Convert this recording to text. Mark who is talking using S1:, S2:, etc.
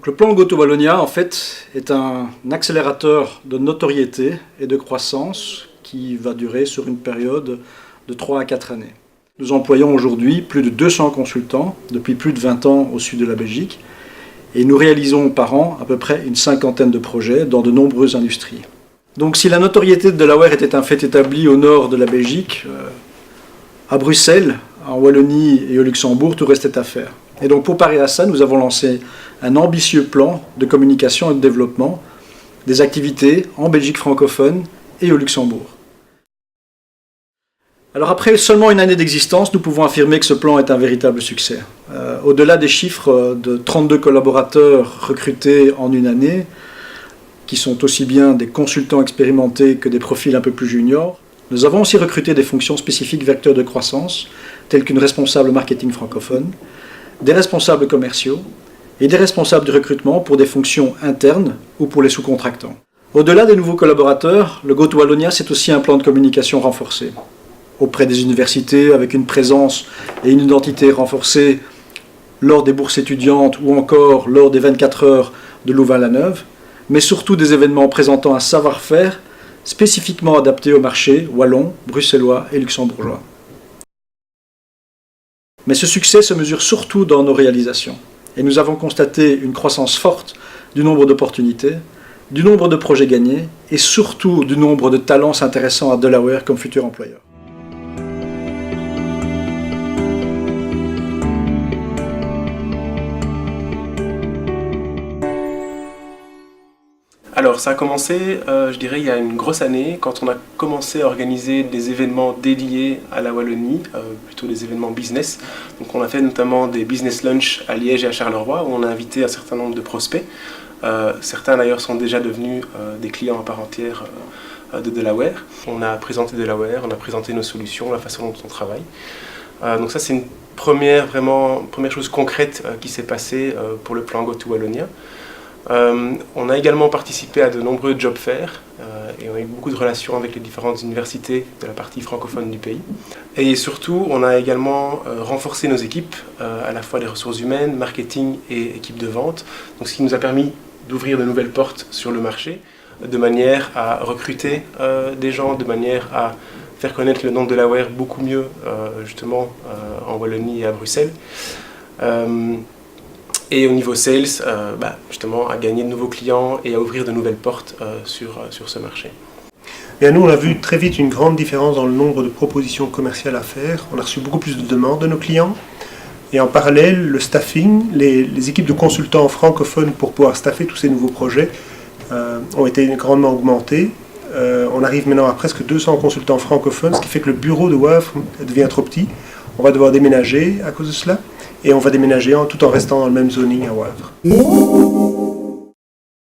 S1: Donc, le plan GoTo Wallonia, en fait, est un accélérateur de notoriété et de croissance qui va durer sur une période de 3 à 4 années. Nous employons aujourd'hui plus de 200 consultants depuis plus de 20 ans au sud de la Belgique et nous réalisons par an à peu près une cinquantaine de projets dans de nombreuses industries. Donc si la notoriété de Delaware était un fait établi au nord de la Belgique, à Bruxelles, en Wallonie et au Luxembourg, tout restait à faire. Et donc pour parer à ça, nous avons lancé un ambitieux plan de communication et de développement des activités en Belgique francophone et au Luxembourg. Alors après seulement une année d'existence, nous pouvons affirmer que ce plan est un véritable succès. Au-delà des chiffres de 32 collaborateurs recrutés en une année, qui sont aussi bien des consultants expérimentés que des profils un peu plus juniors, nous avons aussi recruté des fonctions spécifiques vecteurs de croissance, telles qu'une responsable marketing francophone, des responsables commerciaux et des responsables du recrutement pour des fonctions internes ou pour les sous-contractants. Au-delà des nouveaux collaborateurs, le GoTo Wallonia, c'est aussi un plan de communication renforcé auprès des universités, avec une présence et une identité renforcée lors des bourses étudiantes ou encore lors des 24 heures de Louvain-la-Neuve, mais surtout des événements présentant un savoir-faire spécifiquement adapté au marché wallon, bruxellois et luxembourgeois. Mais ce succès se mesure surtout dans nos réalisations. Et nous avons constaté une croissance forte du nombre d'opportunités, du nombre de projets gagnés et surtout du nombre de talents s'intéressant à Delaware comme futur employeur.
S2: Alors ça a commencé, je dirais, il y a une grosse année, quand on a commencé à organiser des événements dédiés à la Wallonie, plutôt des événements business. Donc on a fait notamment des business lunch à Liège et à Charleroi, où on a invité un certain nombre de prospects. Certains d'ailleurs sont déjà devenus des clients à part entière de Delaware. On a présenté Delaware, on a présenté nos solutions, la façon dont on travaille. Donc ça c'est une première chose concrète qui s'est passée pour le plan GoTo Wallonia. On a également participé à de nombreux job fairs et on a eu beaucoup de relations avec les différentes universités de la partie francophone du pays. Et surtout, on a également renforcé nos équipes, à la fois les ressources humaines, marketing et équipe de vente, donc ce qui nous a permis d'ouvrir de nouvelles portes sur le marché, de manière à recruter des gens, de manière à faire connaître le nom de Delaware beaucoup mieux justement en Wallonie et à Bruxelles. Et au niveau sales, justement, à gagner de nouveaux clients et à ouvrir de nouvelles portes sur ce marché.
S3: Bien, nous, on a vu très vite une grande différence dans le nombre de propositions commerciales à faire. On a reçu beaucoup plus de demandes de nos clients. Et en parallèle, le staffing, les équipes de consultants francophones pour pouvoir staffer tous ces nouveaux projets ont été grandement augmentées. On arrive maintenant à presque 200 consultants francophones, ce qui fait que le bureau de Wavre devient trop petit. On va devoir déménager à cause de cela. Et on va déménager tout en restant dans le même zoning à Wavre.